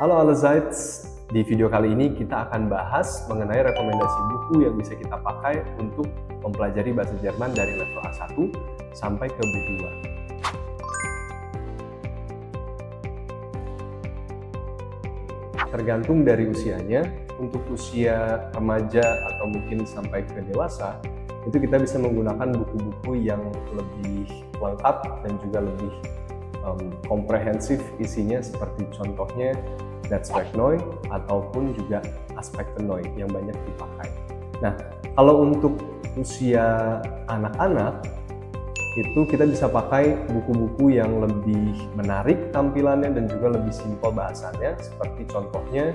Halo Alazaids, di video kali ini kita akan bahas mengenai rekomendasi buku yang bisa kita pakai untuk mempelajari bahasa Jerman dari level A1 sampai ke B2. Tergantung dari usianya, untuk usia remaja atau mungkin sampai ke dewasa, itu kita bisa menggunakan buku-buku yang lebih lengkap dan juga lebih komprehensif isinya, seperti contohnya Netzwerkneu ataupun juga Aspektenneu yang banyak dipakai. Nah, kalau untuk usia anak-anak itu kita bisa pakai buku-buku yang lebih menarik tampilannya dan juga lebih simpel bahasanya, seperti contohnya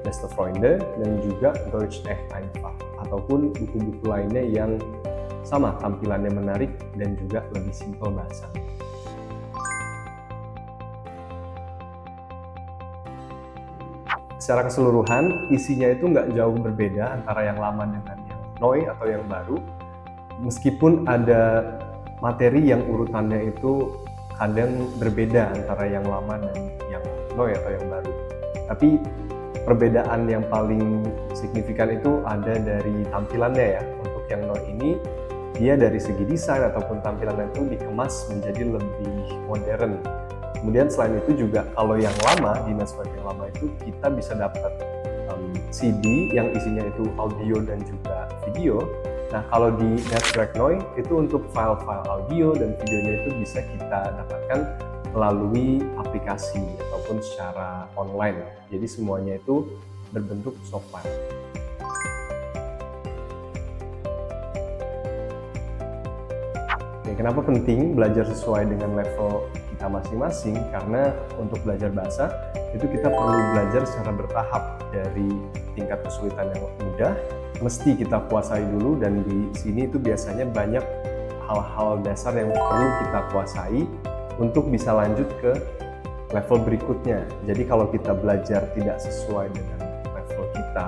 Beste Freunde dan juga Deutsch echt einfach, ataupun buku-buku lainnya yang sama tampilannya menarik dan juga lebih simpel bahasanya. Secara keseluruhan, isinya itu nggak jauh berbeda antara yang lama dengan yang Neu atau yang baru. Meskipun ada materi yang urutannya itu kadang berbeda antara yang lama dan yang Neu atau yang baru. Tapi perbedaan yang paling signifikan itu ada dari tampilannya ya. Untuk yang Neu ini, dia dari segi desain ataupun tampilannya itu dikemas menjadi lebih modern. Kemudian selain itu juga kalau yang lama, di Netzwerk yang lama itu kita bisa dapat CD yang isinya itu audio dan juga video. Nah, kalau di Netzwerkneu itu untuk file-file audio dan videonya itu bisa kita dapatkan melalui aplikasi ataupun secara online. Jadi semuanya itu berbentuk software. Oke, kenapa penting belajar sesuai dengan level kita masing-masing? Karena untuk belajar bahasa itu kita perlu belajar secara bertahap, dari tingkat kesulitan yang mudah mesti kita kuasai dulu, dan di sini itu biasanya banyak hal-hal dasar yang perlu kita kuasai untuk bisa lanjut ke level berikutnya. Jadi kalau kita belajar tidak sesuai dengan level kita,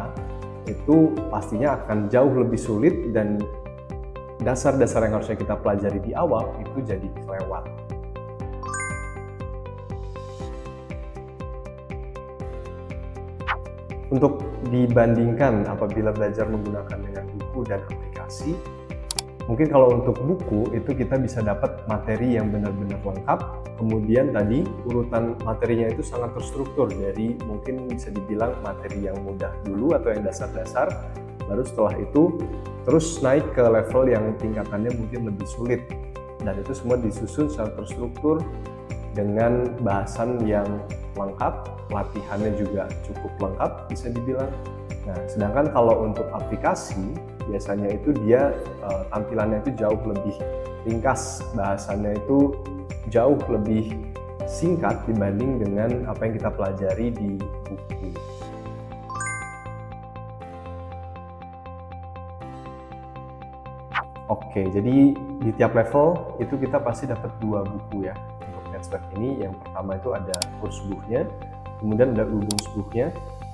itu pastinya akan jauh lebih sulit dan dasar-dasar yang harusnya kita pelajari di awal itu jadi kelewat. Untuk dibandingkan apabila belajar menggunakan dengan buku dan aplikasi, mungkin kalau untuk buku itu kita bisa dapat materi yang benar-benar lengkap, kemudian tadi urutan materinya itu sangat terstruktur, dari mungkin bisa dibilang materi yang mudah dulu atau yang dasar-dasar, baru setelah itu terus naik ke level yang tingkatannya mungkin lebih sulit, dan itu semua disusun secara terstruktur dengan bahasan yang lengkap, latihannya juga cukup lengkap bisa dibilang. Nah, sedangkan kalau untuk aplikasi biasanya itu dia tampilannya itu jauh lebih ringkas, bahasannya itu jauh lebih singkat dibanding dengan apa yang kita pelajari di buku. Oke, jadi di tiap level itu kita pasti dapat 2 buku ya. Untuk Netzwerk ini, yang pertama itu ada Kursbuchnya, kemudian ada Übungsbuchnya.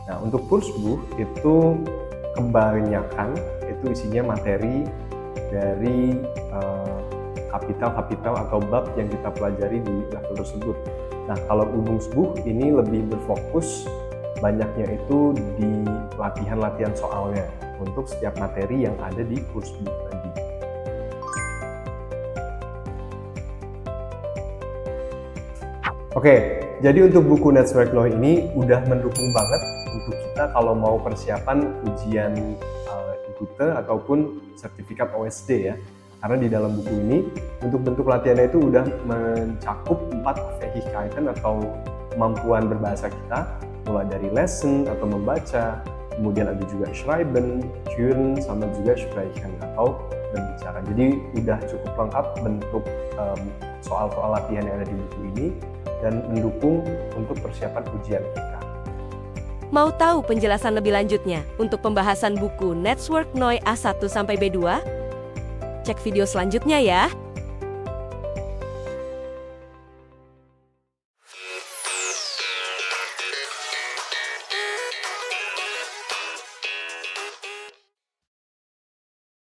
Nah, untuk Kursbuch itu kebanyakan itu isinya materi dari kapital-kapital atau bab yang kita pelajari di level tersebut. Nah, kalau Übungsbuch ini lebih berfokus banyaknya itu di latihan-latihan soalnya untuk setiap materi yang ada di Kursbuch tadi. Oke, jadi untuk buku Netzwerkneu ini udah mendukung banget untuk kita kalau mau persiapan ujian Gute ataupun sertifikat OSD ya. Karena di dalam buku ini untuk bentuk latihannya itu udah mencakup 4 Fähigkeiten atau kemampuan berbahasa kita, mulai dari lesson atau membaca, kemudian ada juga Schreiben, Hören, sama juga Sprechen atau berbicara. Jadi udah cukup lengkap bentuk soal-soal latihan yang ada di buku ini, dan mendukung untuk persiapan ujian kita. Mau tahu penjelasan lebih lanjutnya untuk pembahasan buku Netzwerkneu A1 sampai B2? Cek video selanjutnya ya.